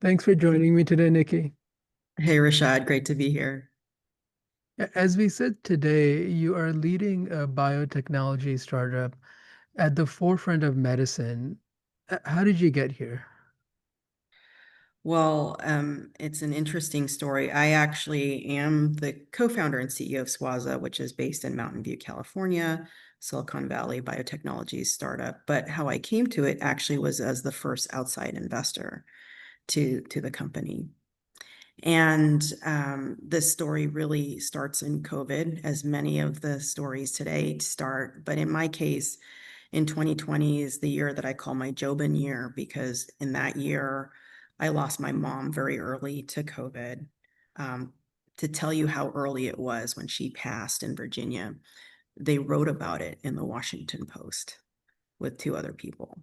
Thanks for joining me today, Niki. Hey, Rishad, great to be here. As we said today, you are leading a biotechnology startup at the forefront of medicine. How did you get here? It's an interesting story. I actually am the co-founder and CEO of Swaza, which is based in Mountain View, California, Silicon Valley biotechnology startup. But how I came to it actually was as the first outside investor to the company. And this story really starts in COVID, as many of the stories today start. But in my case, in 2020 is the year that I call my Jobin year, because in that year, I lost my mom very early to COVID. Um, to tell you how early it was when she passed in Virginia, they wrote about it in the Washington Post with two other people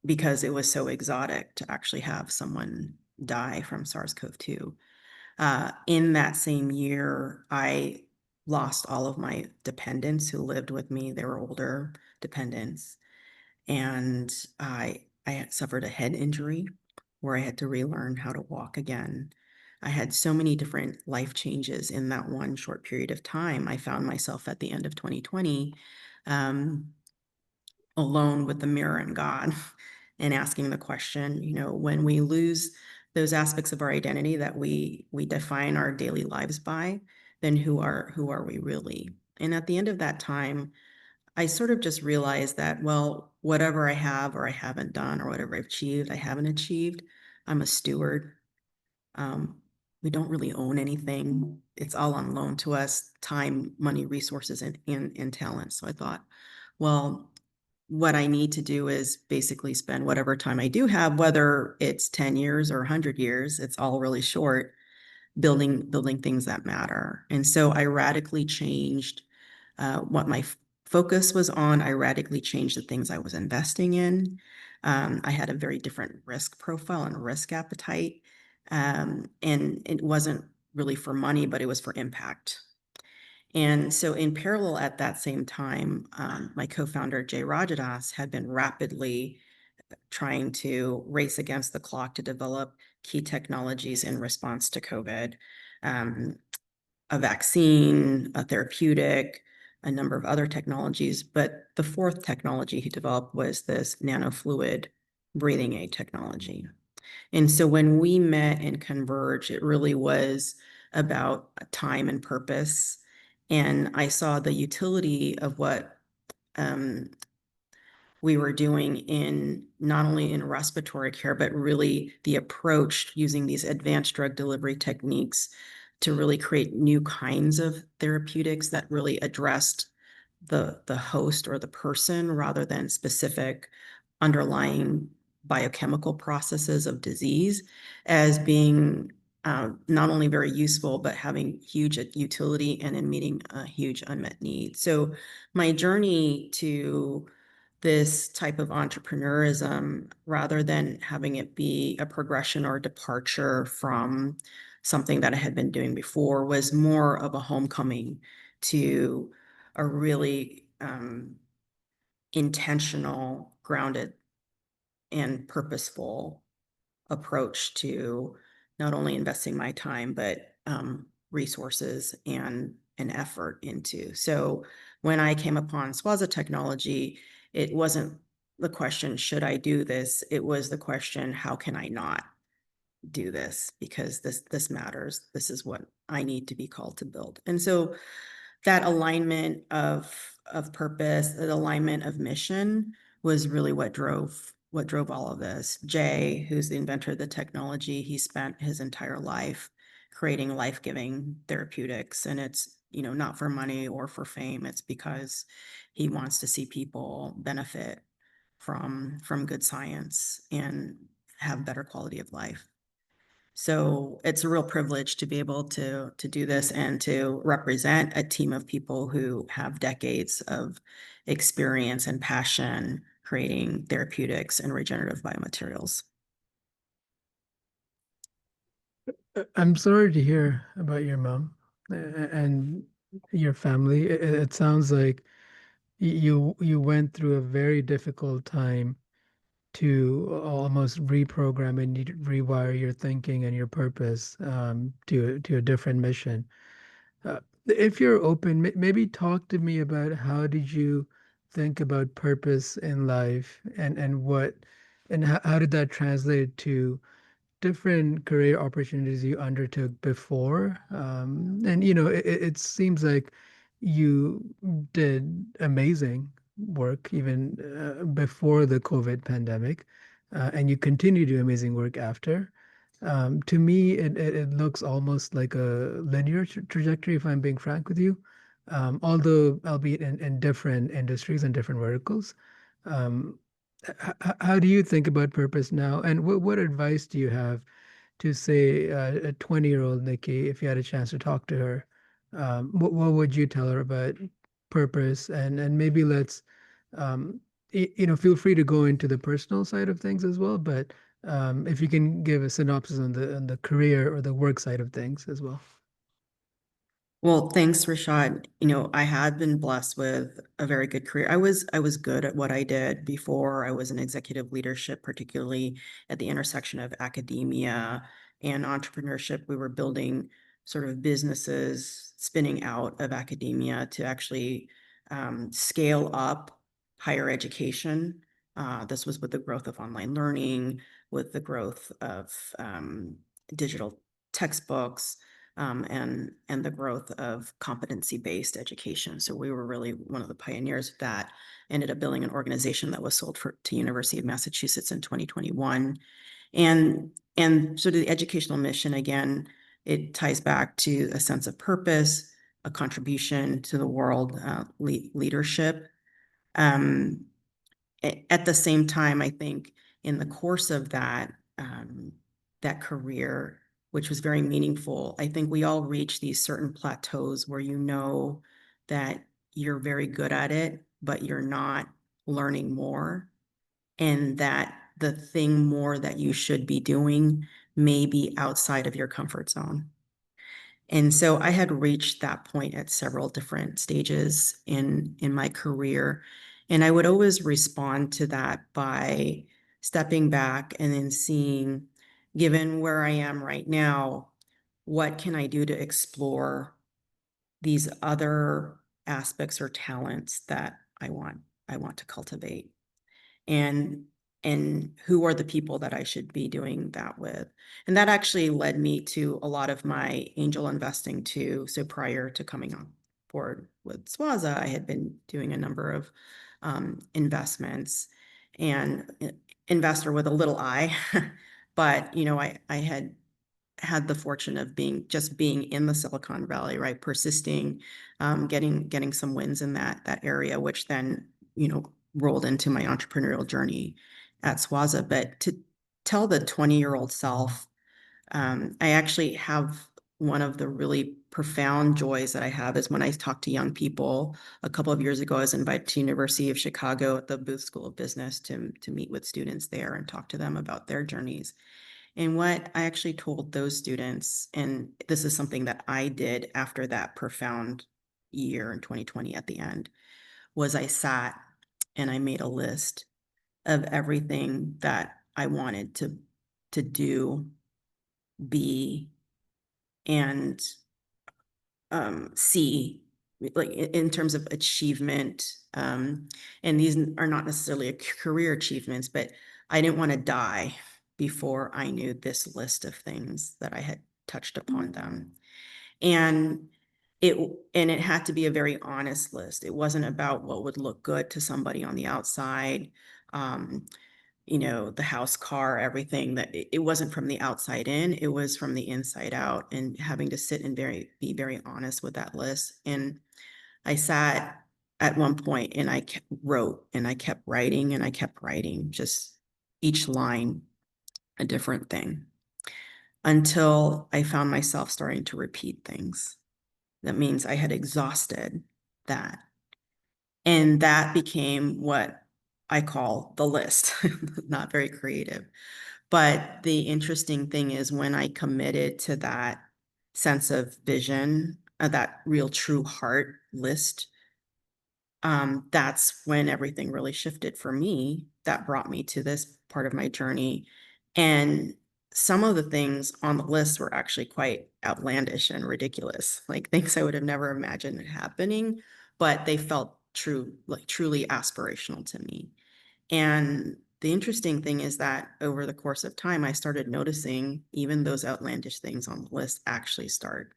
because it was so exotic to actually have someone die from SARS-CoV-2. In that same year, I lost all of my dependents who lived with me. They were older dependents. And I had suffered a head injury where I had to relearn how to walk again. I had so many different life changes in that one short period of time. I found myself at the end of 2020 um, alone with the mirror and God and asking the question, when we lose those aspects of our identity that we define our daily lives by, then who are we really? And at the end of that time, I sort of just realized that, well, whatever I have or I haven't done or whatever I've achieved, I haven't achieved, I'm a steward. Um, we don't really own anything. It's all on loan to us, time, money, resources, and talent. So I thought, well, what I need to do is basically spend whatever time I do have, whether it's 10 years or 100 years, it's all really short, building things that matter. And so I radically changed what my focus was on. I radically changed the things I was investing in. I had a very different risk profile and risk appetite. And it wasn't really for money, but it was for impact. And so, in parallel at that same time, my co founder, Jay Rajadas, had been rapidly trying to race against the clock to develop key technologies in response to COVID. Um, a vaccine, a therapeutic, a number of other technologies. But the fourth technology he developed was this nanofluid breathing aid technology. And so when we met and converged, it really was about time and purpose. And I saw the utility of what um, we were doing in not only in respiratory care, but really the approach using these advanced drug delivery techniques to really create new kinds of therapeutics that really addressed the host or the person rather than specific underlying biochemical processes of disease as being not only very useful, but having huge utility and in meeting a huge unmet need. So my journey to this type of entrepreneurism, rather than having it be a progression or a departure from something that I had been doing before, was more of a homecoming to a really intentional, grounded, and purposeful approach to not only investing my time, but resources and effort into. So when I came upon Swaza technology, it wasn't the question, should I do this? It was the question, how can I not do this? Because this matters. This is what I need to be called to build. And so that alignment of purpose, that alignment of mission was really what drove all of this. Jay, who's the inventor of the technology, he spent his entire life creating life-giving therapeutics, and it's not for money or for fame. It's because he wants to see people benefit from good science and have better quality of life. So it's a real privilege to be able to do this and to represent a team of people who have decades of experience and passion creating therapeutics and regenerative biomaterials. I'm sorry to hear about your mom and your family. It sounds like you went through a very difficult time to almost reprogram and rewire your thinking and your purpose to a different mission. If you're open, maybe talk to me about how did you think about purpose in life and what and how did that translate to different career opportunities you undertook before. And it seems like you did amazing work even before the COVID pandemic, and you continue to do amazing work after. To me, it looks almost like a linear trajectory, if I'm being frank with you, although albeit in different industries and different verticals. Um, how do you think about purpose now? And what advice do you have to say a 20-year-old Nikki, if you had a chance to talk to her? What would you tell her about purpose? And maybe let's, feel free to go into the personal side of things as well. But if you can give a synopsis on the career or the work side of things as well. Well, thanks, Rishad. I had been blessed with a very good career. I was good at what I did before. I was in executive leadership, particularly at the intersection of academia and entrepreneurship. We were building sort of businesses spinning out of academia to actually scale up higher education. This was with the growth of online learning, with the growth of digital textbooks, and the growth of competency-based education. So we were really one of the pioneers of that. Ended up building an organization that was sold to University of Massachusetts in 2021. And sort of the educational mission, again, it ties back to a sense of purpose, a contribution to the world, leadership. Um, at the same time, I think in the course of that career, which was very meaningful, I think we all reach these certain plateaus where you know that you're very good at it, but you're not learning more, and that the thing more that you should be doing may be outside of your comfort zone. And so I had reached that point at several different stages in my career. And I would always respond to that by stepping back and then seeing, given where I am right now, what can I do to explore these other aspects or talents that I want to cultivate? and and who are the people that I should be doing that with. And that actually led me to a lot of my angel investing too. So prior to coming on board with Swaza, I had been doing a number of investments, and investor with a little I. But I had the fortune of being in the Silicon Valley, right? Persisting, getting some wins in that area, which then, rolled into my entrepreneurial journey at Swaza. But to tell the 20-year-old self, I actually have one of the really profound joys that I have is when I talk to young people. A couple of years ago, I was invited to University of Chicago at the Booth School of Business to meet with students there and talk to them about their journeys. And what I actually told those students, and this is something that I did after that profound year in 2020 at the end, was I sat and I made a list of everything that I wanted to do, be, and see, like in terms of achievement. And these are not necessarily career achievements, but I didn't want to die before I knew this list of things that I had touched upon them. And it and it had to be a very honest list. It wasn't about what would look good to somebody on the outside. Um, the house, car, everything. That it wasn't from the outside in, it was from the inside out, and having to sit and be very honest with that list. And I sat at one point and I wrote and I kept writing and I kept writing, just each line a different thing, until I found myself starting to repeat things. That means I had exhausted that. And that became what I call the list. Not very creative. But the interesting thing is when I committed to that sense of vision, that real true heart list, that's when everything really shifted for me. That brought me to this part of my journey. And some of the things on the list were actually quite outlandish and ridiculous, like things I would have never imagined happening, but they felt true, like truly aspirational to me. And the interesting thing is that over the course of time, I started noticing even those outlandish things on the list actually start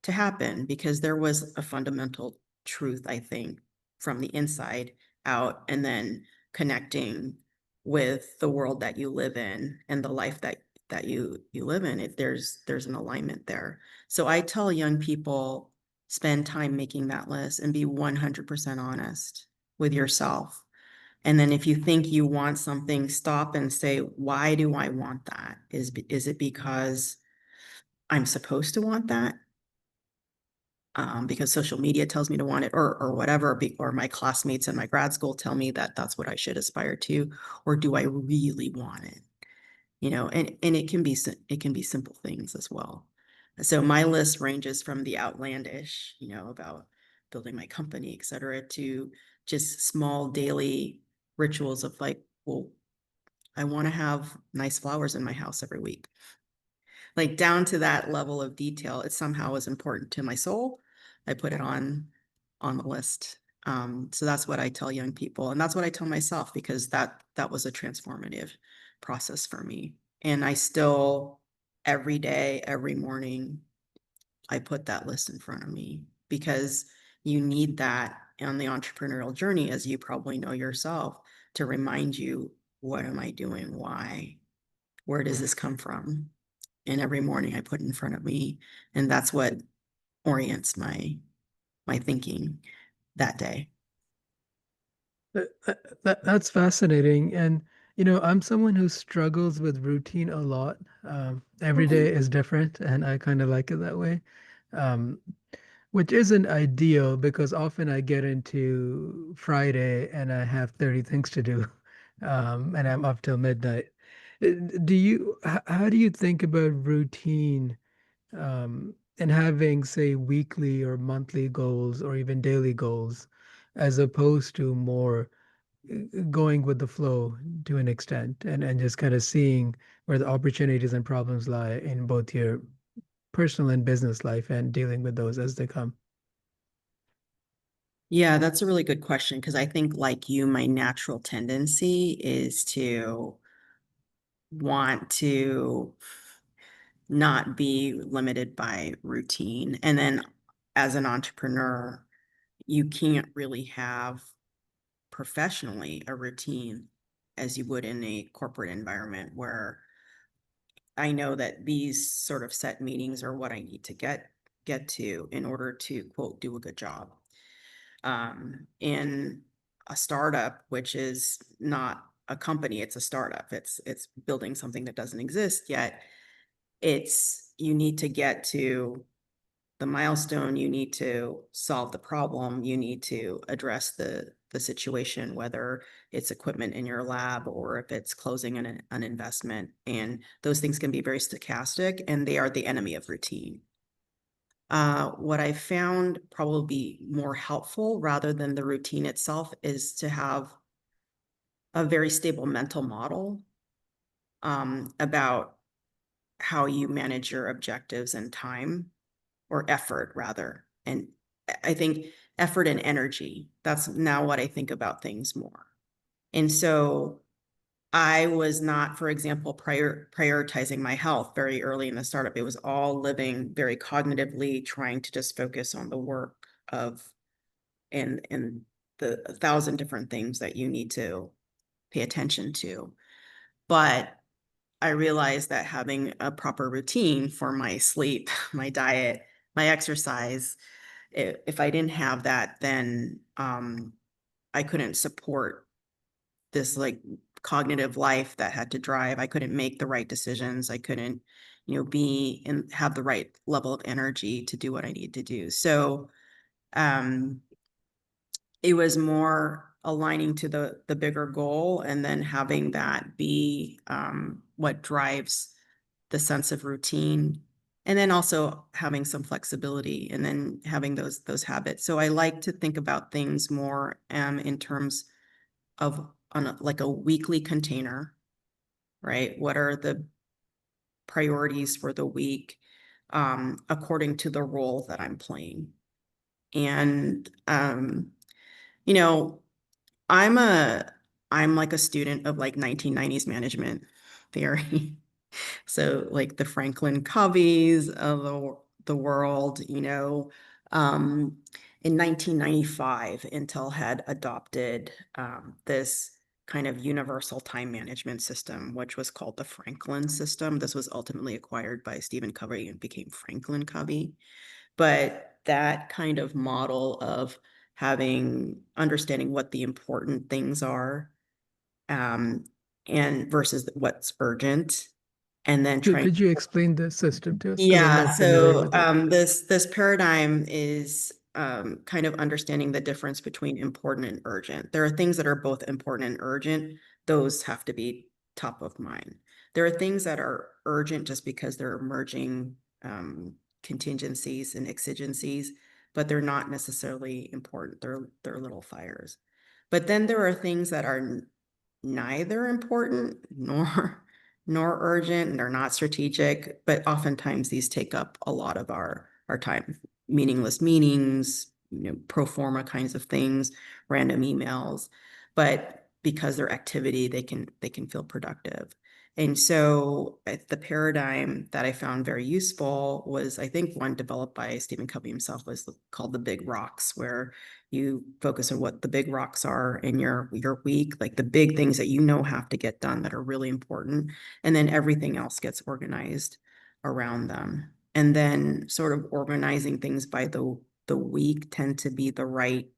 to happen, because there was a fundamental truth, I think, from the inside out, and then connecting with the world that you live in and the life that you live in. If there's an alignment there. So I tell young people, spend time making that list and be 100% honest with yourself. And then if you think you want something, stop and say, why do I want that? Is it because I'm supposed to want that? Because social media tells me to want it, or whatever, or my classmates in my grad school tell me that that's what I should aspire to, or do I really want it? And it can be simple things as well. So my list ranges from the outlandish, about building my company, et cetera, to just small daily rituals of like, well, I want to have nice flowers in my house every week, like down to that level of detail. It somehow is important to my soul. I put it on the list. So that's what I tell young people, and that's what I tell myself, because that was a transformative process for me. And I still, every day, every morning, I put that list in front of me, because you need that on the entrepreneurial journey, as you probably know yourself, to remind you, what am I doing? Why? Where does this come from? And every morning I put it in front of me, and that's what orients my thinking that day. That's fascinating. And, I'm someone who struggles with routine a lot. Every Okay. day is different, and I kind of like it that way. Um, which isn't ideal because often I get into Friday and I have 30 things to do, and I'm up till midnight. How do you think about routine, and having, say, weekly or monthly goals or even daily goals, as opposed to more going with the flow to an extent, and just kind of seeing where the opportunities and problems lie in both your personal and business life and dealing with those as they come? Yeah, that's a really good question, because I think, like you, my natural tendency is to want to not be limited by routine. And then as an entrepreneur, you can't really have professionally a routine as you would in a corporate environment, where I know that these sort of set meetings are what I need to get to in order to, quote, do a good job. In a startup, which is not a company, it's a startup. It's building something that doesn't exist yet. It's, you need to get to the milestone, you need to solve the problem, you need to address the situation, whether it's equipment in your lab or if it's closing an investment. And those things can be very stochastic, and they are the enemy of routine. What I found probably more helpful rather than the routine itself is to have a very stable mental model, about how you manage your objectives and time, or effort rather. And I think effort and energy, that's now what I think about things more. And so I was not, for example, prioritizing my health very early in the startup. It was all living very cognitively, trying to just focus on the work of, and the 1,000 different things that you need to pay attention to. But I realized that having a proper routine for my sleep, my diet, my exercise, if I didn't have that, then I couldn't support this like cognitive life that had to drive. I couldn't make the right decisions. I couldn't, be and have the right level of energy to do what I need to do. So um, it was more aligning to the bigger goal, and then having that be what drives the sense of routine, and then also having some flexibility and then having those habits. So I like to think about things more in terms of like a weekly container, right? What are the priorities for the week according to the role that I'm playing? And you know, I'm like a student of like 1990s management theory. So like the Franklin Coveys of the world, in 1995, Intel had adopted this kind of universal time management system, which was called the Franklin system. This was ultimately acquired by Stephen Covey and became Franklin Covey. But that kind of model of understanding what the important things are, um, and versus what's urgent, and then trying. Could you explain the system to us? Because I'm Yeah, not familiar so with it. this paradigm is kind of understanding the difference between important and urgent. There are things that are both important and urgent. Those have to be top of mind. There are things that are urgent just because they're emerging contingencies and exigencies, but they're not necessarily important. They're little fires. But then there are things that are neither important nor urgent, and they're not strategic, but oftentimes these take up a lot of our time. Meaningless meetings, pro forma kinds of things, random emails, but because they're activity, they can feel productive. And so the paradigm that I found very useful was, I think, one developed by Stephen Covey himself, was called the big rocks, where you focus on what the big rocks are in your week, like the big things that have to get done that are really important, and then everything else gets organized around them. And then sort of organizing things by the week tend to be the right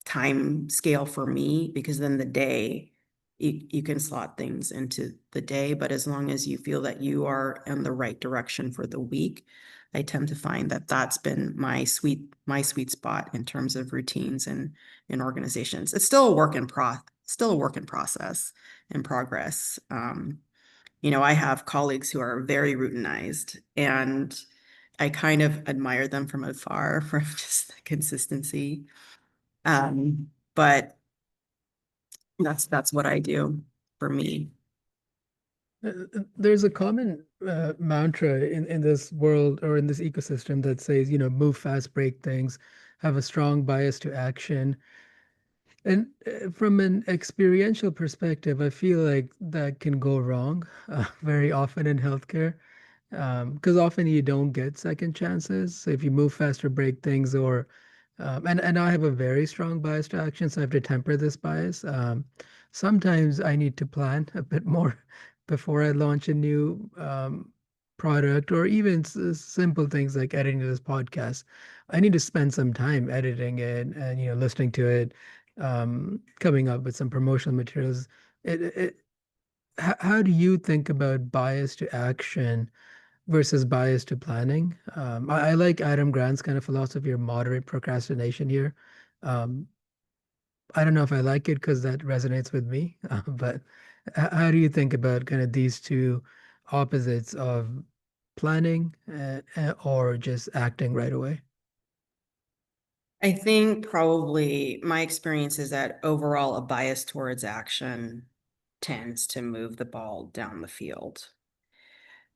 time scale for me, because then the day, you can slot things into the day, but as long as you feel that you are in the right direction for the week, I tend to find that that's been my sweet spot in terms of routines and organizations. It's still a work in process and progress. I have colleagues who are very routinized, and I kind of admire them from afar for just the consistency. But that's what I do for me. There's a common mantra in this world or in this ecosystem that says, move fast, break things, have a strong bias to action. And from an experiential perspective, I feel like that can go wrong very often in healthcare, because often you don't get second chances. So if you move faster, break things, and I have a very strong bias to action, so I have to temper this bias. Sometimes I need to plan a bit more before I launch a new product, or even simple things like editing this podcast. I need to spend some time editing it and listening to it, coming up with some promotional materials. How do you think about bias to action versus bias to planning? I like Adam Grant's kind of philosophy of moderate procrastination here. Um, I don't know if I like it because that resonates with me, but how do you think about kind of these two opposites of planning or just acting right away? I think probably my experience is that overall a bias towards action tends to move the ball down the field.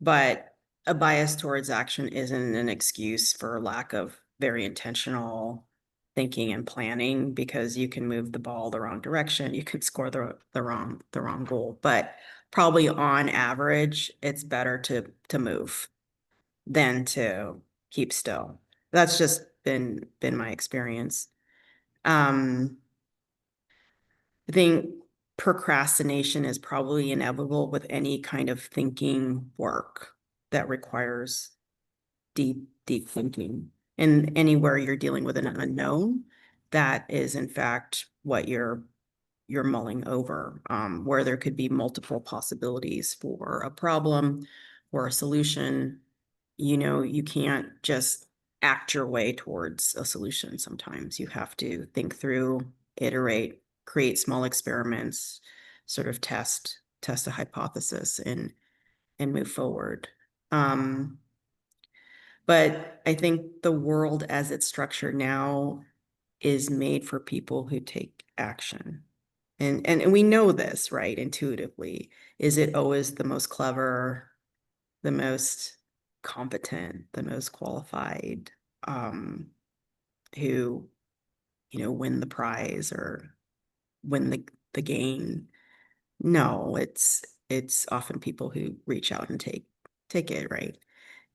But a bias towards action isn't an excuse for lack of very intentional thinking and planning, because you can move the ball the wrong direction, you can score the wrong goal. But probably on average, it's better to move than to keep still. That's just been my experience. Um, I think procrastination is probably inevitable with any kind of thinking work that requires deep thinking. And anywhere you're dealing with an unknown, that is in fact what you're mulling over, where there could be multiple possibilities for a problem or a solution. You can't just act your way towards a solution. Sometimes you have to think through, iterate, create small experiments, sort of test a hypothesis and move forward. But I think the world as it's structured now is made for people who take action. And we know this, right? Intuitively. Is it always the most clever, the most competent, the most qualified, who, win the prize or win the game? No, it's often people who reach out and take it, right?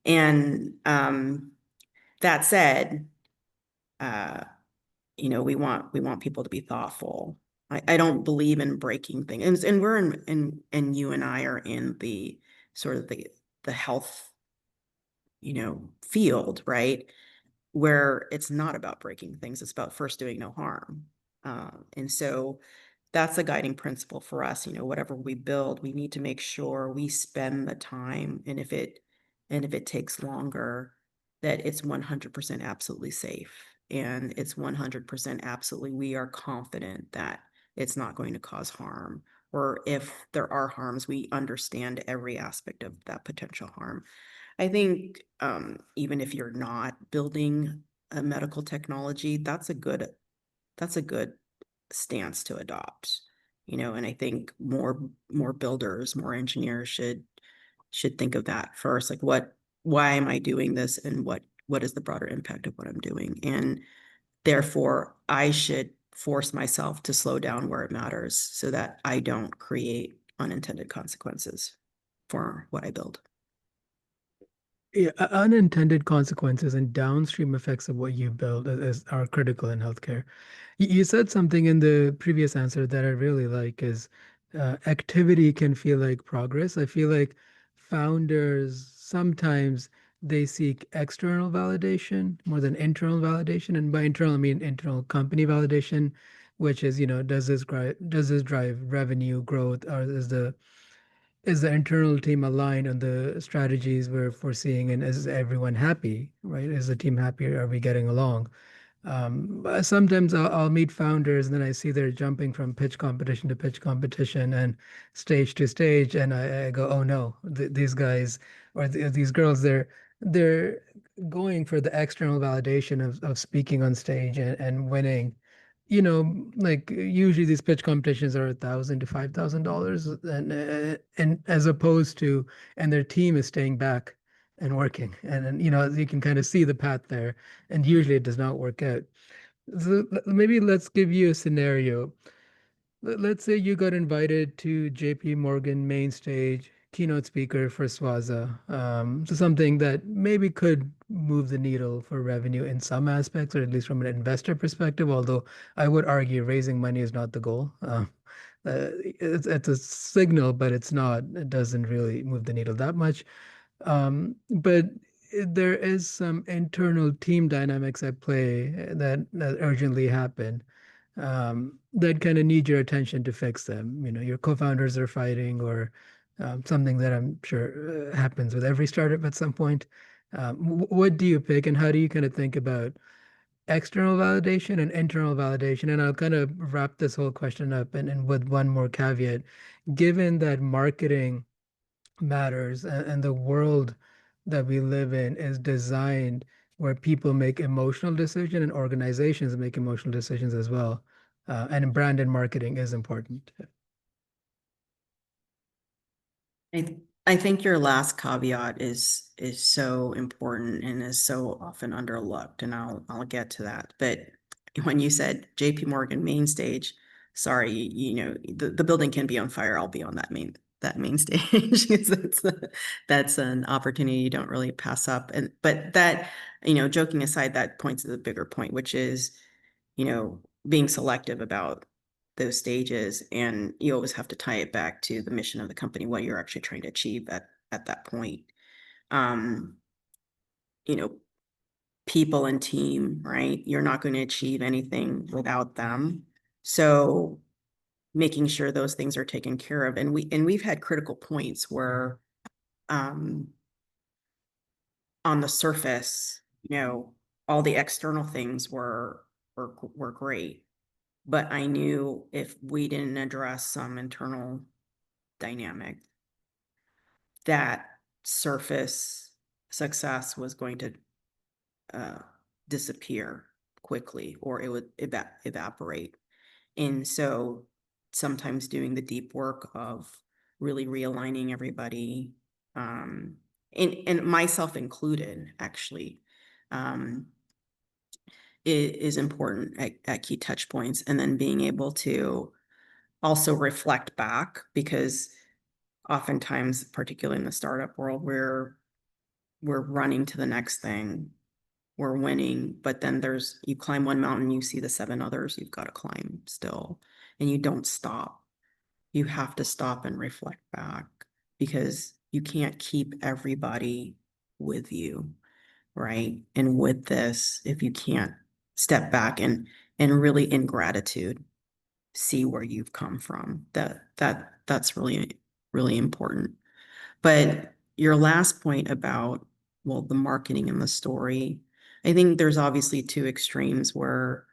And that said, uh, we want people to be thoughtful. I don't believe in breaking things, and we're and you and I are in the sort of the health, field, right? Where it's not about breaking things, it's about first doing no harm. And so that's a guiding principle for us. Whatever we build, we need to make sure we spend the time, and if it takes longer, that it's 100% absolutely safe, and it's 100% absolutely, we are confident that it's not going to cause harm, or if there are harms, we understand every aspect of that potential harm. I think even if you're not building a medical technology, that's a good stance to adopt. And I think more builders, more engineers should think of that first. Like, why am I doing this, and what is the broader impact of what I'm doing? And therefore, I should force myself to slow down where it matters so that I don't create unintended consequences for what I build. Yeah, unintended consequences and downstream effects of what you build are critical in healthcare. You said something in the previous answer that I really like is activity can feel like progress. I feel like founders sometimes they seek external validation more than internal validation. And by internal, I mean internal company validation, which is, does this drive revenue growth, or is the internal team aligned on the strategies we're foreseeing, and is everyone happy, right? Is the team happy? Are we getting along? But sometimes I'll meet founders and then I see they're jumping from pitch competition to pitch competition and stage to stage, and I go, oh no, these guys or these girls, they're going for the external validation of speaking on stage and winning. Like usually these pitch competitions are $1,000 to $5,000, and as opposed to, and their team is staying back and working, and you can kind of see the path there, and usually it does not work out. So maybe let's give you a scenario. Let's say you got invited to JP Morgan main stage, keynote speaker for Swaza. So something that maybe could move the needle for revenue in some aspects, or at least from an investor perspective, although I would argue raising money is not the goal. It's a signal, but it's not, it doesn't really move the needle that much. But there is some internal team dynamics at play that urgently happen, that kind of need your attention to fix them. Your co-founders are fighting, or something that I'm sure happens with every startup at some point. What do you pick, and how do you kind of think about external validation and internal validation? And I'll kind of wrap this whole question up and with one more caveat. Given that marketing matters, and the world that we live in is designed where people make emotional decisions and organizations make emotional decisions as well. And brand and marketing is important. I think your last caveat is so important and is so often underlooked, and I'll get to that. But when you said JP Morgan main stage, sorry, the building can be on fire. I'll be on that main stage. That's an opportunity you don't really pass up. And but that, joking aside, that points to the bigger point, which is, being selective about those stages, and you always have to tie it back to the mission of the company, what you're actually trying to achieve at that point. um you know People and team, right? You're not going to achieve anything without them, so making sure those things are taken care of. And we've had critical points where, um on the surface, all the external things were great, but I knew if we didn't address some internal dynamic, that surface success was going to disappear quickly, or it would evaporate. And so sometimes doing the deep work of really realigning everybody, and myself included, actually, is important at key touch points. And then being able to also reflect back, because oftentimes, particularly in the startup world, we're running to the next thing, we're winning, but then you climb one mountain, you see the 7 others you've got to climb still, and you don't stop. You have to stop and reflect back, because you can't keep everybody with you, right? And with this, if you can't step back and really, in gratitude, see where you've come from, that's really, really important. But your last point about, well, the marketing and the story, I think there's obviously 2 extremes, where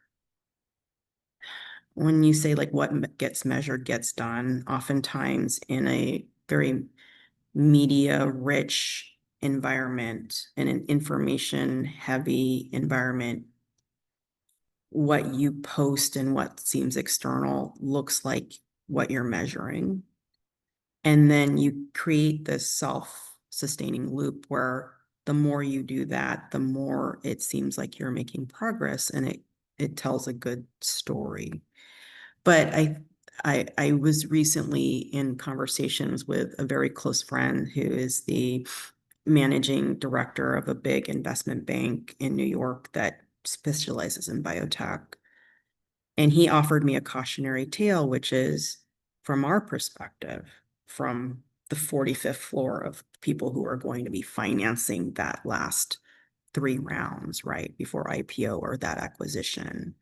when you say like what gets measured gets done, oftentimes in a very media rich environment and an information heavy environment, what you post and what seems external looks like what you're measuring. And then you create this self-sustaining loop where the more you do that, the more it seems like you're making progress, and it tells a good story. But I was recently in conversations with a very close friend who is the managing director of a big investment bank in New York that specializes in biotech. And he offered me a cautionary tale, which is, from our perspective, from the 45th floor of people who are going to be financing that last 3 rounds, right, before IPO or that acquisition,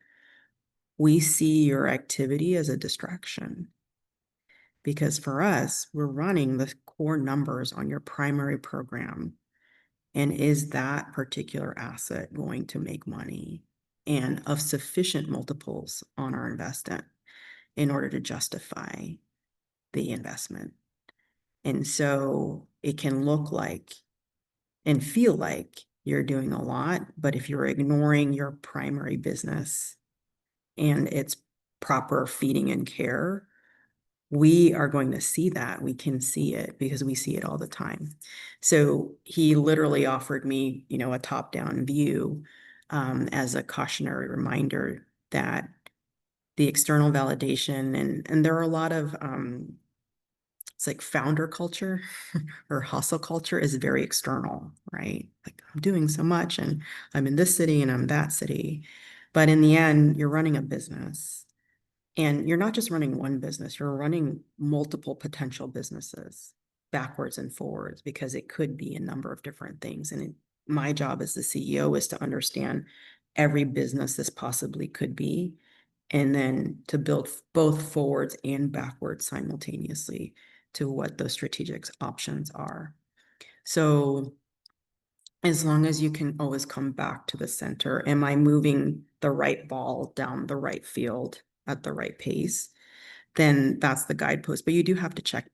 we see your activity as a distraction. Because for us, we're running the core numbers on your primary program. And is that particular asset going to make money and of sufficient multiples on our investment in order to justify the investment? And so it can look like and feel like you're doing a lot, but if you're ignoring your primary business and its proper feeding and care, we are going to see that. We can see it because we see it all the time. So he literally offered me, a top-down view, as a cautionary reminder that the external validation, and there are a lot of, it's like founder culture or hustle culture is very external, right? Like, I'm doing so much and I'm in this city and I'm that city. But in the end, you're running a business. And you're not just running one business, you're running multiple potential businesses backwards and forwards, because it could be a number of different things. And my job as the CEO is to understand every business this possibly could be, and then to build both forwards and backwards simultaneously to what those strategic options are. So as long as you can always come back to the center, am I moving the right ball down the right field at the right pace? Then that's the guidepost. But you do have to check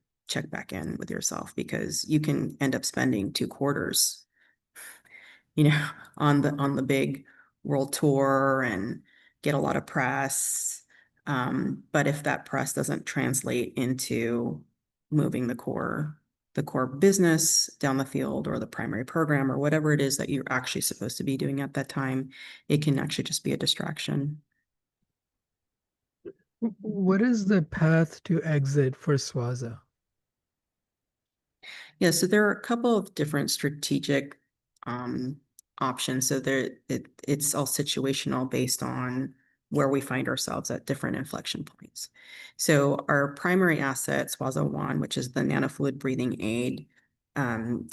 back in with yourself, because you can end up spending 2 quarters, on the big world tour and get a lot of press. But if that press doesn't translate into moving the core business down the field, or the primary program, or whatever it is that you're actually supposed to be doing at that time, it can actually just be a distraction. What is the path to exit for Swaza? Yeah, so there are a couple of different strategic options. So it's all situational based on where we find ourselves at different inflection points. So our primary asset, Swaza 1, which is the nanofluid breathing aid,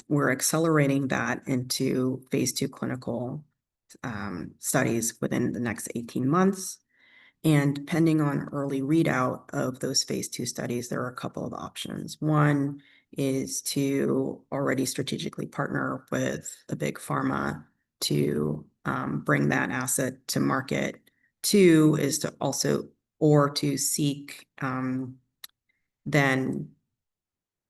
we're accelerating that into phase 2 clinical studies within the next 18 months. And depending on early readout of those phase 2 studies, there are a couple of options. One is to already strategically partner with a big pharma to bring that asset to market. 2 is to also, or to seek then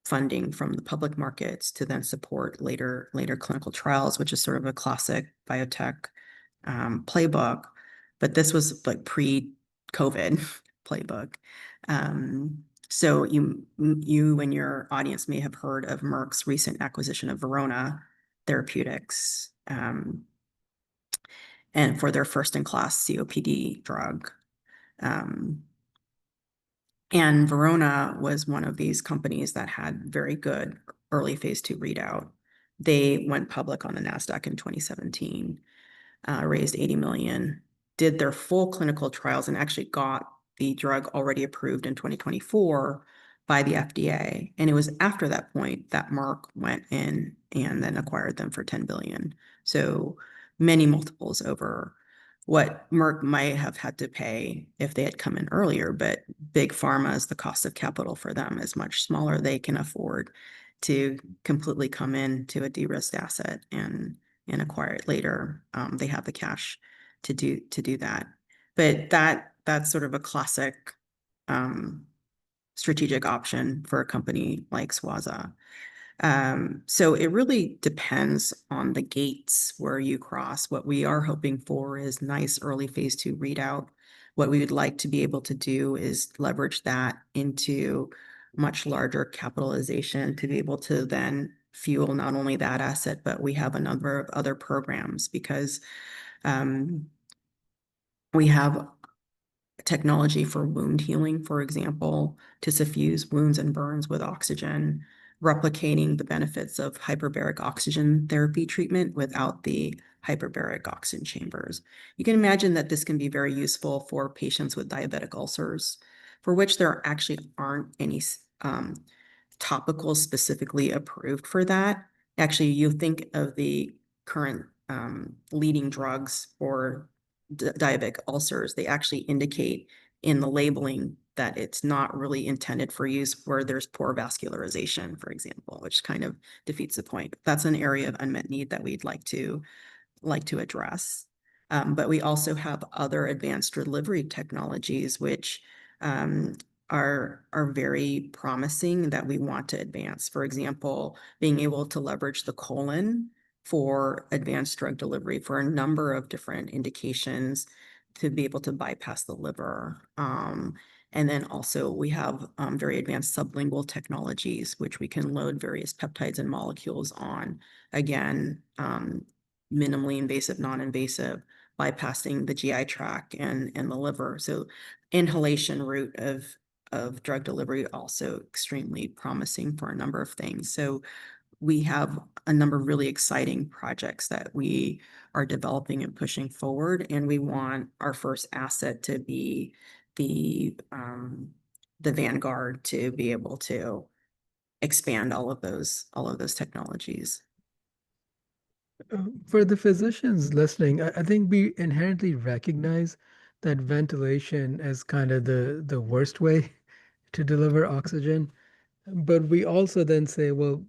funding from the public markets to then support later clinical trials, which is sort of a classic biotech playbook. But this was like pre-COVID playbook. So you and your audience may have heard of Merck's recent acquisition of Verona Therapeutics, and for their first-in-class COPD drug. And Verona was one of these companies that had very good early phase 2 readout. They went public on the NASDAQ in 2017, raised 80 million, did their full clinical trials, and actually got the drug already approved in 2024 by the FDA. And it was after that point that Merck went in and then acquired them for 10 billion. So many multiples over what Merck might have had to pay if they had come in earlier. But big pharma, is the cost of capital for them is much smaller. They can afford to completely come in to a de-risked asset and acquire it later. They have the cash to do that. But that's sort of a classic strategic option for a company like Swaza. So it really depends on the gates where you cross. What we are hoping for is nice early phase 2 readout. What we would like to be able to do is leverage that into much larger capitalization to be able to then fuel not only that asset, but we have a number of other programs, because we have technology for wound healing, for example, to suffuse wounds and burns with oxygen, replicating the benefits of hyperbaric oxygen therapy treatment without the hyperbaric oxygen chambers. You can imagine that this can be very useful for patients with diabetic ulcers, for which there actually aren't any topicals specifically approved for that. Actually, you think of the current leading drugs for diabetic ulcers, they actually indicate in the labeling that it's not really intended for use where there's poor vascularization, for example, which kind of defeats the point. That's an area of unmet need that we'd like to address. But we also have other advanced delivery technologies which are very promising that we want to advance. For example, being able to leverage the colon for advanced drug delivery for a number of different indications to be able to bypass the liver. And then also we have very advanced sublingual technologies, which we can load various peptides and molecules on. Again, minimally invasive, non-invasive, bypassing the GI tract and the liver. So inhalation route of drug delivery also extremely promising for a number of things. So we have a number of really exciting projects that we are developing and pushing forward, and we want our first asset to be the vanguard to be able to expand all of those technologies. For the physicians listening, I think we inherently recognize that ventilation is kind of the worst way to deliver oxygen. But we also then say, well,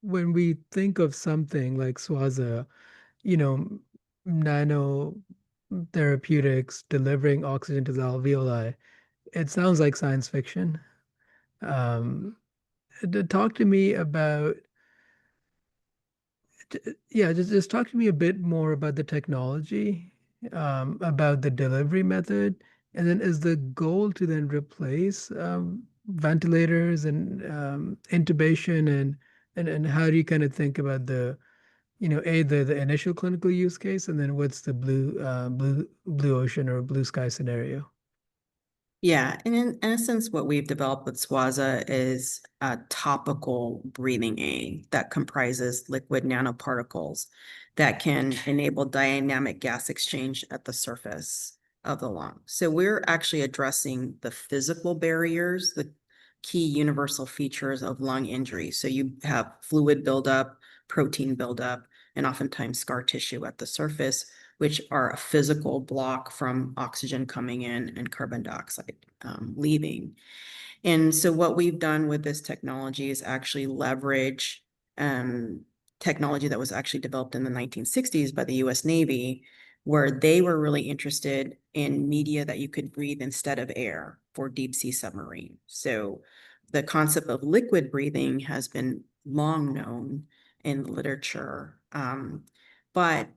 when we think of something like Swaza, you know, nano therapeutics delivering oxygen to the alveoli, it sounds like science fiction. Um, Talk to me about, yeah, just talk to me a bit more about the technology, about the delivery method, and then is the goal to then replace ventilators and intubation and how do you kind of think about the the initial clinical use case, and then what's the blue ocean or blue sky scenario? Yeah, and in essence, what we've developed with Swaza is a topical breathing aid that comprises liquid nanoparticles that can enable dynamic gas exchange at the surface of the lung. So we're actually addressing the physical barriers, the key universal features of lung injury. So you have fluid buildup, protein buildup, and oftentimes scar tissue at the surface, which are a physical block from oxygen coming in and carbon dioxide leaving. And so what we've done with this technology is actually leverage technology that was actually developed in the 1960s by the US Navy, where they were really interested in media that you could breathe instead of air for deep sea submarine. So the concept of liquid breathing has been long known in literature, but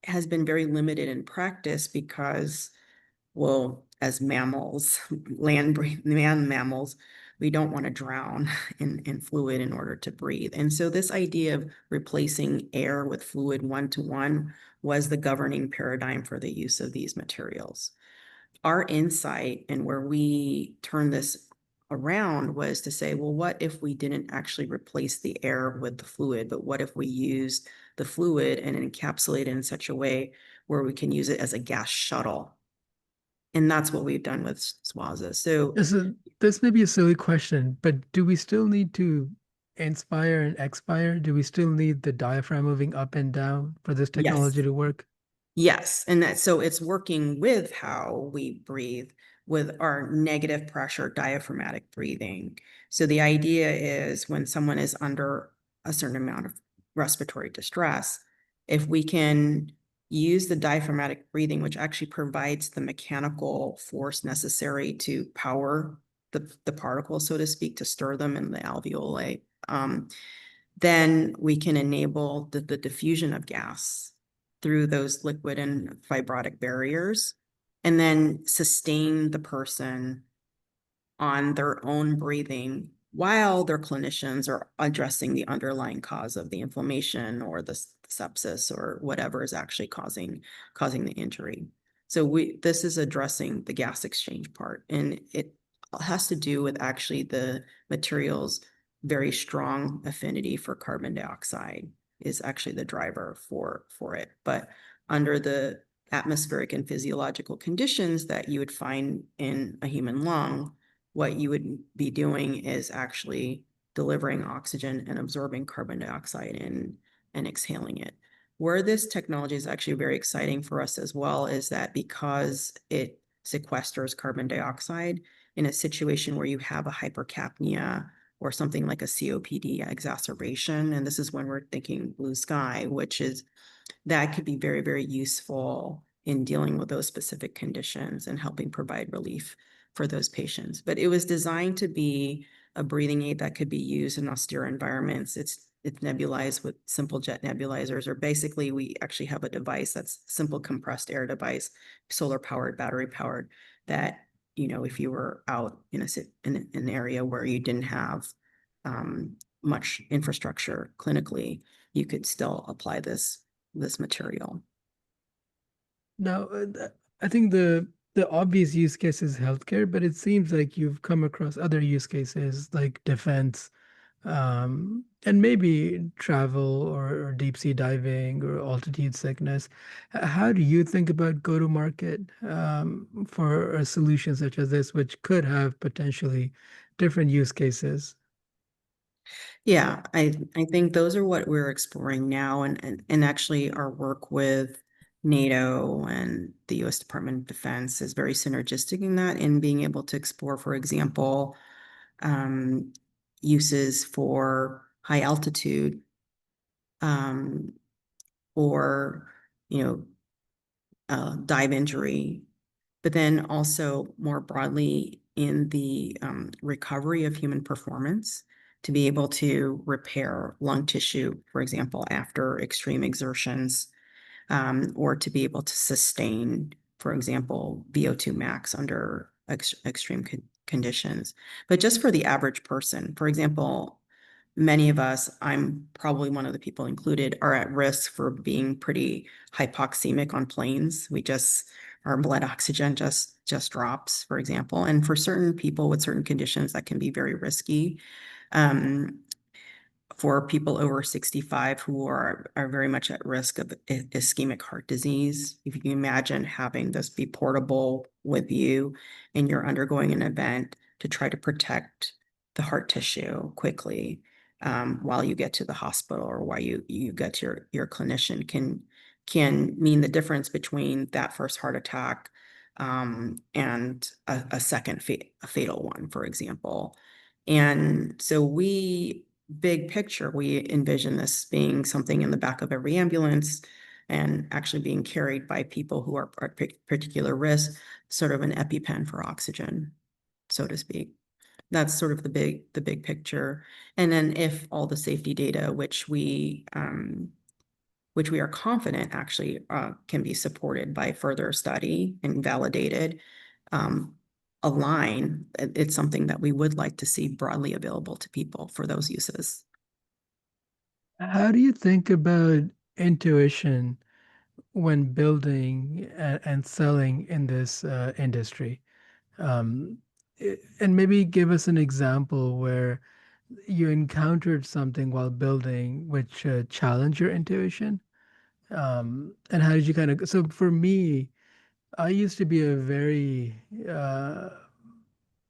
has been very limited in practice because, well, as mammals, land mammals, we don't want to drown in fluid in order to breathe. And so this idea of replacing air with fluid one-to-one was the governing paradigm for the use of these materials. Our insight and where we turned this around was to say, well, what if we didn't actually replace the air with the fluid, but what if we used the fluid and encapsulate it in such a way where we can use it as a gas shuttle? And that's what we've done with Swaza. So This may be a silly question, but do we still need to inspire and expire? Do we still need the diaphragm moving up and down for this yes, technology to work? yes. And that, so it's working with how we breathe with our negative pressure diaphragmatic breathing. So the idea is when someone is under a certain amount of respiratory distress, if we can use the diaphragmatic breathing, which actually provides the mechanical force necessary to power the particles, so to speak, to stir them in the alveoli, then we can enable the diffusion of gas through those liquid and fibrotic barriers, and then sustain the person on their own breathing while their clinicians are addressing the underlying cause of the inflammation or the sepsis or whatever is actually causing the injury. So this is addressing the gas exchange part, and it has to do with actually the materials very strong affinity for carbon dioxide is actually the driver for it. But under the atmospheric and physiological conditions that you would find in a human lung, what you would be doing is actually delivering oxygen and absorbing carbon dioxide and exhaling it. Where this technology is actually very exciting for us as well is that because it sequesters carbon dioxide in a situation where you have a hypercapnia or something like a COPD exacerbation, and this is when we're thinking blue sky, which is that could be very, very useful in dealing with those specific conditions and helping provide relief for those patients. But it was designed to be a breathing aid that could be used in austere environments. It's nebulized with simple jet nebulizers, or basically we actually have a device that's simple compressed air device, solar powered, battery powered, that, you know, if you were out in an area where you didn't have much infrastructure clinically, you could still apply this material. Now, I think the obvious use case is healthcare, but it seems like you've come across other use cases like defense, and maybe travel or deep sea diving or altitude sickness. How do you think about go to market for a solution such as this, which could have potentially different use cases? Yeah, I think those are what we're exploring now, and actually our work with NATO and the U.S. Department of Defense is very synergistic in that, in being able to explore, for example, um, uses for high altitude, um, or, you know, dive injury, but then also more broadly in the recovery of human performance to be able to repair lung tissue, for example, after extreme exertions, or to be able to sustain, for example, VO2 max under extreme conditions. But just for the average person, for example, many of us, I'm probably one of the people included, are at risk for being pretty hypoxemic on planes. Our blood oxygen just drops, for example. And for certain people with certain conditions, that can be very risky. Um, for people over 65 who are very much at risk of ischemic heart disease. If you can imagine having this be portable with you and you're undergoing an event to try to protect the heart tissue quickly, while you get to the hospital or while you get to your clinician, can mean the difference between that first heart attack, and a second a fatal one, for example. And so big picture, we envision this being something in the back of every ambulance and actually being carried by people who are at particular risk, sort of an epipen for oxygen, so to speak. That's sort of the big picture. And then if all the safety data, which we are confident actually can be supported by further study and validated, um, align, it's something that we would like to see broadly available to people for those uses. How do you think about intuition when building and selling in this industry? Um, and maybe give us an example where you encountered something while building which challenged your intuition. And how did you kind of, so for me, I used to be a very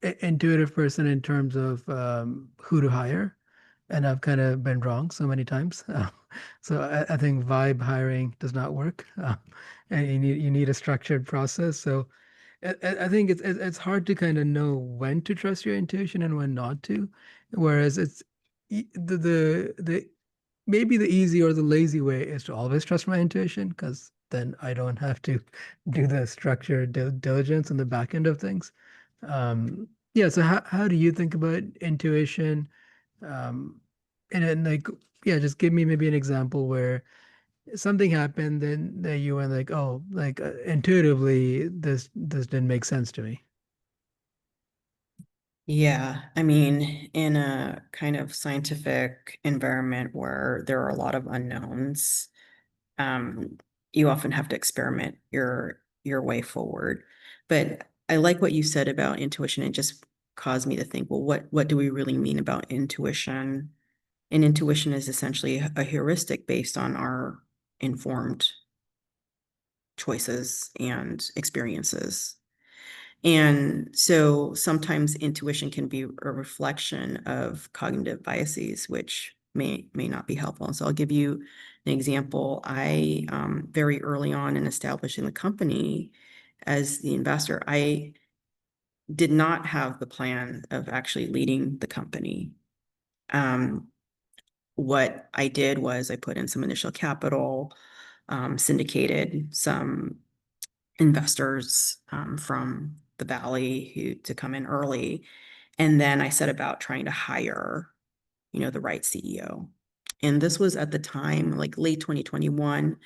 intuitive person in terms of who to hire, and I've kind of been wrong so many times. So I think vibe hiring does not work, and you need a structured process. So I think it's hard to kind of know when to trust your intuition and when not to. Whereas it's the maybe the easy or the lazy way is to always trust my intuition because then I don't have to do the structured diligence on the back end of things. Yeah, so how do you think about intuition? Um, and then like, yeah, just give me maybe an example where something happened, then that you went like, oh, like intuitively, this didn't make sense to me. Yeah, I mean, in a kind of scientific environment where there are a lot of unknowns, um, you often have to experiment your way forward. But I like what you said about intuition. It just caused me to think, well, what do we really mean about intuition? And intuition is essentially a heuristic based on our informed choices and experiences. And so sometimes intuition can be a reflection of cognitive biases, which may not be helpful. And so I'll give you an example. I very early on in establishing the company as the investor, I did not have the plan of actually leading the company. Um, what I did was I put in some initial capital, syndicated some investors from the Valley who to come in early. And then I set about trying to hire, the right CEO. And this was at the time, like late 2021,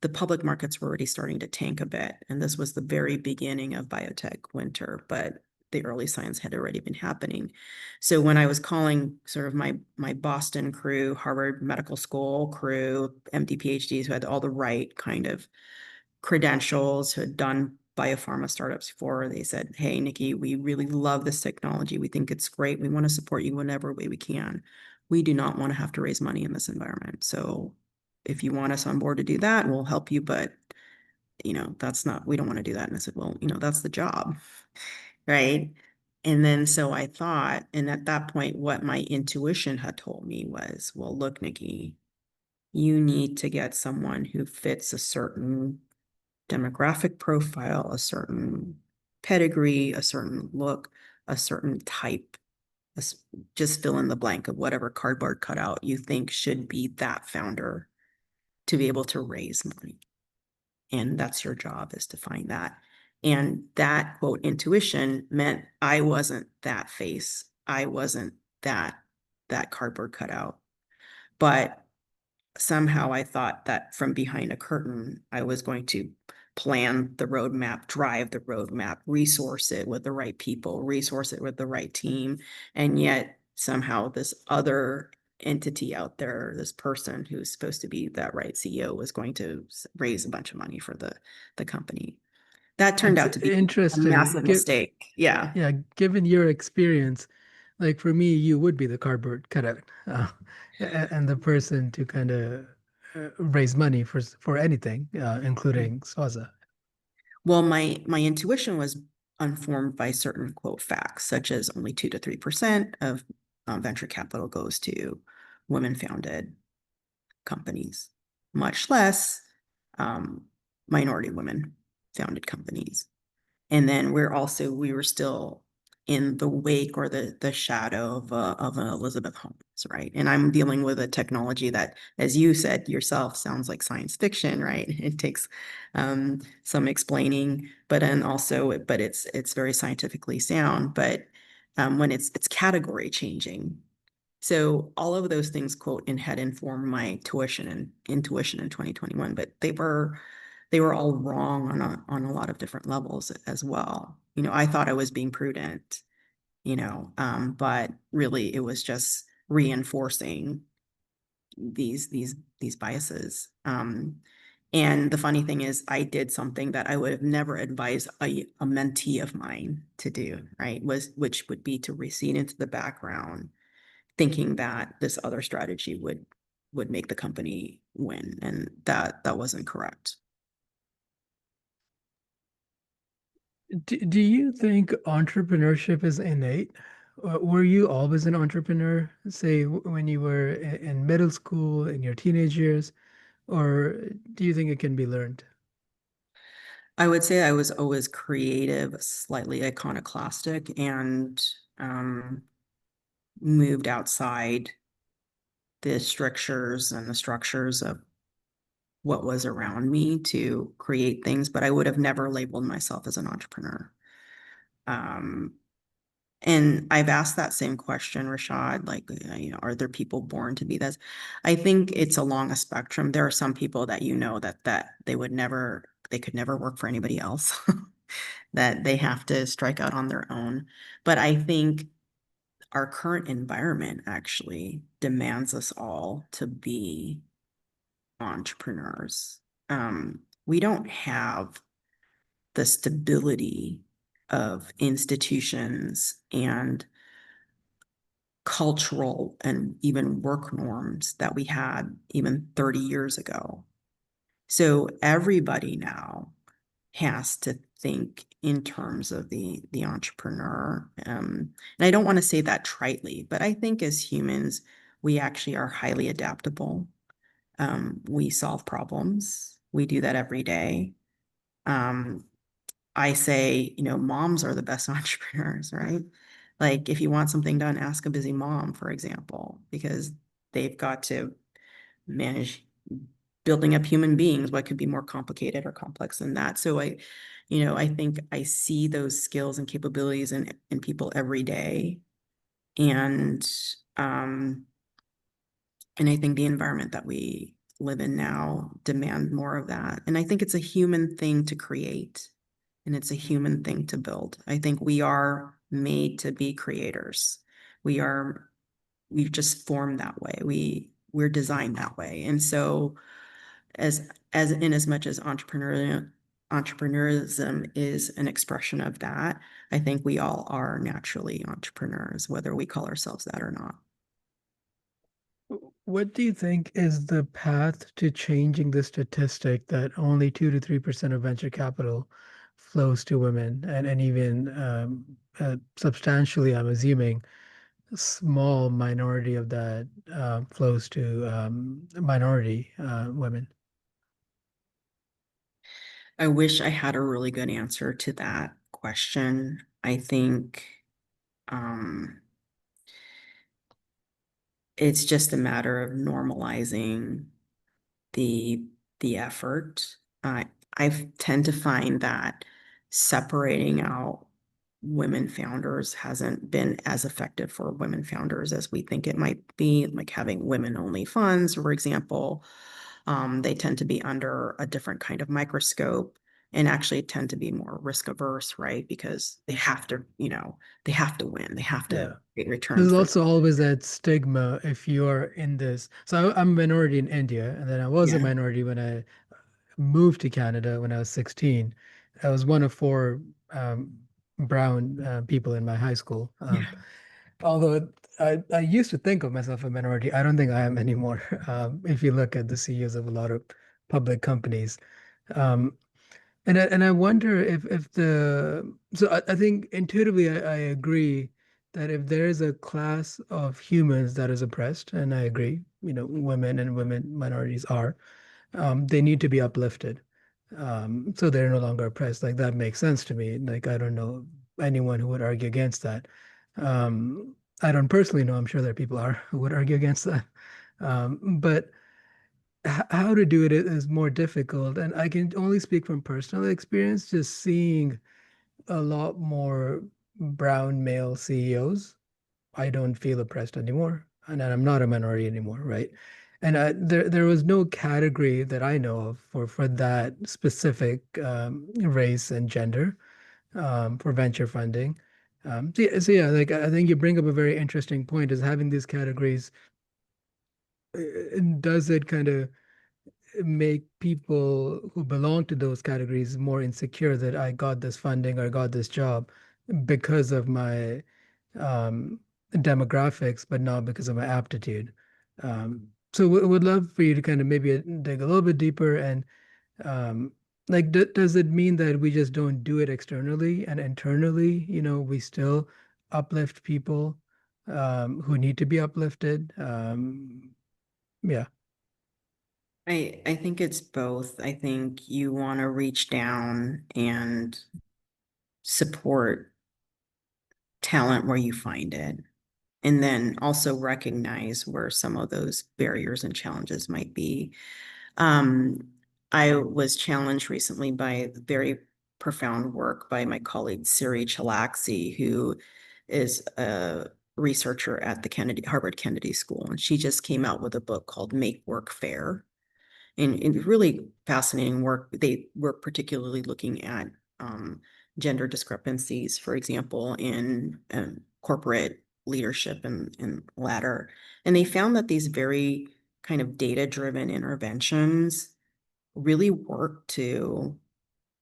the public markets were already starting to tank a bit. And this was the very beginning of biotech winter, but the early signs had already been happening. So when I was calling sort of my Boston crew, Harvard Medical School crew, MD PhDs who had all the right kind of credentials, who had done biopharma startups before, they said, hey, Niki, we really love this technology. We think it's great. We want to support you whenever way we can. We do not want to have to raise money in this environment. So if you want us on board to do that, we'll help you. But, that's not, we don't want to do that. And I said, well, that's the job. Right. And then so I thought, and at that point, what my intuition had told me was, well, look, Niki, you need to get someone who fits a certain demographic profile, a certain pedigree, a certain look, a certain type. Just fill in the blank of whatever cardboard cutout you think should be that founder to be able to raise money. And that's your job, is to find that. And that quote intuition meant I wasn't that face. I wasn't that cardboard cutout. But somehow I thought that from behind a curtain, I was going to plan the roadmap, drive the roadmap, resource it with the right people, resource it with the right team. And yet somehow this other entity out there, this person who's supposed to be that right CEO, was going to raise a bunch of money for the company. That turned It's out to be a interesting. massive mistake. Yeah. Yeah, given your experience, like for me, you would be the cardboard cutout, and the person to kind of raise money for anything, including Swaza. Well, my intuition was informed by certain quote facts, such as only 2 to 3% of venture capital goes to women-founded companies, much less um, minority women-founded companies. And then we were still in the wake or the shadow of an Elizabeth Holmes, right? And I'm dealing with a technology that, as you said yourself, sounds like science fiction, right? It takes some explaining, but it's very scientifically sound. But when it's category changing. So all of those things, quote, and had informed my tuition and intuition in 2021, but they were all wrong on a lot of different levels as well. I thought I was being prudent, but really it was just reinforcing these biases. And the funny thing is, I did something that I would have never advised a mentee of mine to do, right? Which would be to recede into the background, thinking that this other strategy would make the company win, and that wasn't correct. Do you think entrepreneurship is innate? Were you always an entrepreneur, say when you were in middle school, in your teenage years, or do you think it can be learned? I would say I was always creative, slightly iconoclastic, and moved outside the strictures and the structures of what was around me to create things, but I would have never labeled myself as an entrepreneur. Um, and I've asked that same question, Rishad, like, are there people born to be this? I think it's along a spectrum. There are some people that that they could never work for anybody else, that they have to strike out on their own. But I think our current environment actually demands us all to be entrepreneurs. We don't have the stability of institutions and cultural and even work norms that we had even 30 years ago. So everybody now has to think in terms of the entrepreneur. And I don't want to say that tritely, but I think as humans, we actually are highly adaptable. We solve problems. We do that every day. Um, I say, moms are the best entrepreneurs, right? Like if you want something done, ask a busy mom, for example, because they've got to manage building up human beings. What could be more complicated or complex than that? So I think I see those skills and capabilities in people every day. And um, and I think the environment that we live in now demand more of that. And I think it's a human thing to create, and it's a human thing to build. I think we are made to be creators. We've just formed that way. We're designed that way. And so as in as much as entrepreneurism is an expression of that, I think we all are naturally entrepreneurs, whether we call ourselves that or not. What do you think is the path to changing the statistic that only 2 to 3% of venture capital flows to women, and even substantially, I'm assuming, a small minority of that flows to minority women? I wish I had a really good answer to that question. I think um, it's just a matter of normalizing the the effort. I tend to find that separating out women founders hasn't been as effective for women founders as we think it might be, like having women only funds, for example. They tend to be under a different kind of microscope and actually tend to be more risk averse, right? Because they have to win, they have to Yeah. get returns There's for. also always that stigma if you are in this. So I'm a minority in India, and then I was a Yeah. minority when I moved to Canada when I was 16. I was one of four brown people in my high school. Although I used to think of myself a minority, I don't think I am anymore. If you look at the CEOs of a lot of public companies. Um, and I wonder if the so I think intuitively I agree that if there is a class of humans that is oppressed, and I agree, women and women minorities are, they need to be uplifted. So they're no longer oppressed. Like that makes sense to me. Like I don't know anyone who would argue against that. I don't personally know. I'm sure there are people are who would argue against that. But how to do it is more difficult, and I can only speak from personal experience, just seeing a lot more brown male CEOs, I don't feel oppressed anymore, and I'm not a minority anymore, right? And there was no category that I know of for that specific race and gender for venture funding. So yeah, like I think you bring up a very interesting point: is having these categories, does it kind of make people who belong to those categories more insecure that I got this funding or got this job because of my um, demographics, but not because of my aptitude. So would love for you to kind of maybe dig a little bit deeper and um, like, does it mean that we just don't do it externally and internally, we still uplift people who need to be uplifted? Yeah. I think it's both. I think you want to reach down and support talent where you find it, and then also recognize where some of those barriers and challenges might be. Um, I was challenged recently by very profound work by my colleague Siri Chilaxi, who is a researcher at the Harvard Kennedy School, and she just came out with a book called Make Work Fair. And really fascinating work. They were particularly looking at gender discrepancies, for example, in corporate leadership and ladder. And they found that these very kind of data-driven interventions really work to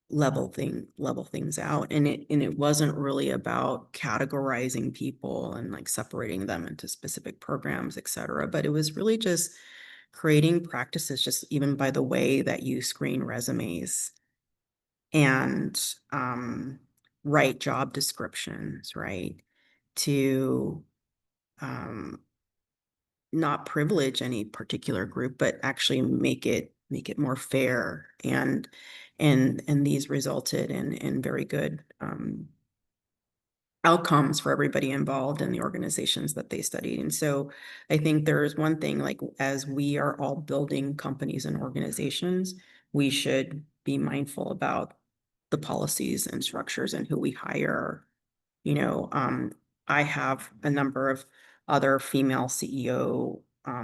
level things out. And it wasn't really about categorizing people and like separating them into specific programs, et cetera, but it was really just creating practices, just even by the way that you screen resumes and write job descriptions, right? To um, not privilege any particular group, but actually make it more fair. And these resulted in very good outcomes for everybody involved in the organizations that they studied. And so I think there is one thing, like as we are all building companies and organizations, we should be mindful about the policies and structures and who we hire. You know, I have a number of other female CEO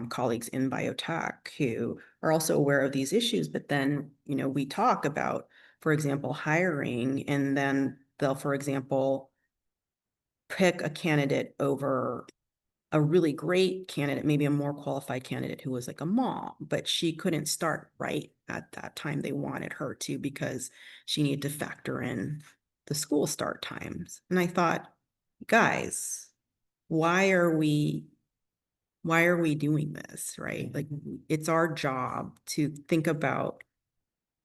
colleagues in biotech who are also aware of these issues, but then, we talk about, for example, hiring, and then they'll, for example, pick a candidate over a really great candidate, maybe a more qualified candidate who was like a mom, but she couldn't start right at that time they wanted her to because she needed to factor in the school start times. And I thought, guys, why are we doing this, right? Like, it's our job to think about,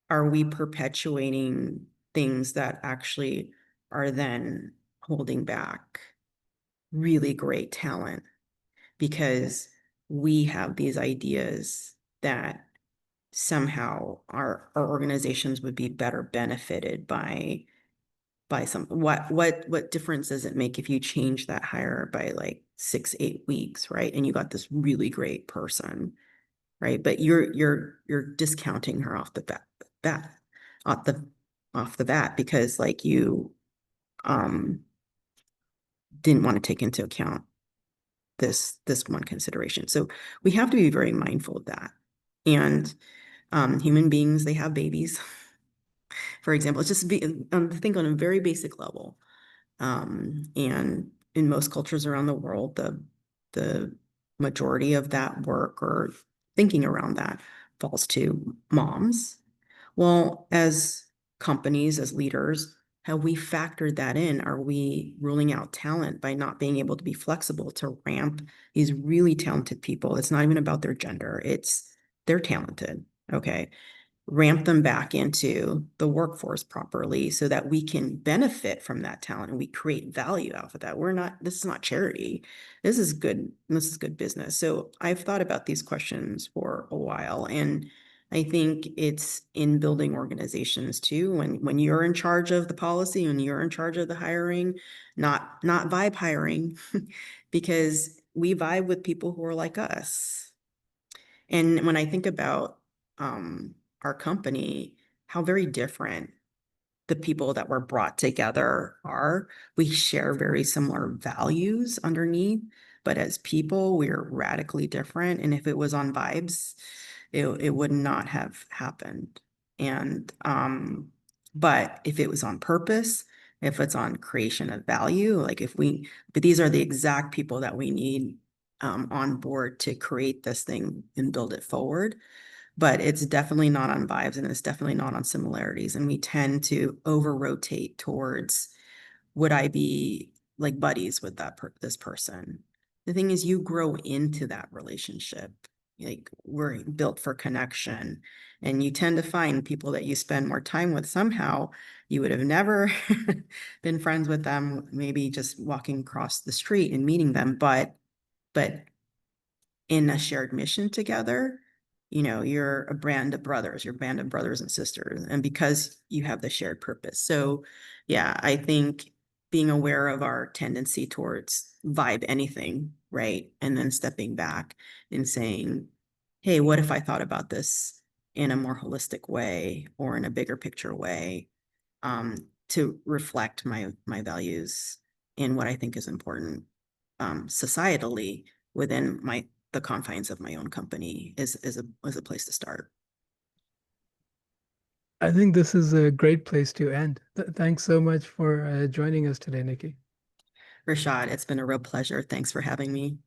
are we perpetuating things that actually are then holding back really great talent because we have these ideas that somehow our organizations would be better benefited by some, what difference does it make if you change that hire by like 6-8 weeks, right? And you got this really great person, right? But you're discounting her off the bat off the off the bat because like you um didn't want to take into account this one consideration. So we have to be very mindful of that. And human beings, they have babies. For example, it's just think on a very basic level. And in most cultures around the world, the majority of that work or thinking around that falls to moms. Well, as companies, as leaders, have we factored that in? Are we ruling out talent by not being able to be flexible to ramp these really talented people? It's not even about their gender, it's they're talented. Okay, ramp them back into the workforce properly so that we can benefit from that talent and we create value out of that. This is not charity. This is good business. So I've thought about these questions for a while, and I think it's in building organizations too. When you're in charge of the policy, when you're in charge of the hiring, not vibe hiring, because we vibe with people who are like us. And when I think about our company, how very different the people that were brought together are. We share very similar values underneath, but as people, we're radically different. And if it was on vibes, it would not have happened. And but if it was on purpose, if it's on creation of value, like but these are the exact people that we need on board to create this thing and build it forward. But it's definitely not on vibes and it's definitely not on similarities. And we tend to over rotate towards, would I be like buddies with this person? The thing is, you grow into that relationship. Like, we're built for connection, and you tend to find people that you spend more time with. Somehow you would have never been friends with them, maybe just walking across the street and meeting them, but in a shared mission together, you're a band of brothers, you're a band of brothers and sisters, and because you have the shared purpose. So yeah, I think being aware of our tendency towards vibe anything, right? And then stepping back and saying, hey, what if I thought about this in a more holistic way or in a bigger picture way, to reflect my values and what I think is important societally within the confines of my own company is a place to start. I think this is a great place to end. Thanks so much for joining us today, Niki. Rishad, it's been a real pleasure. Thanks for having me.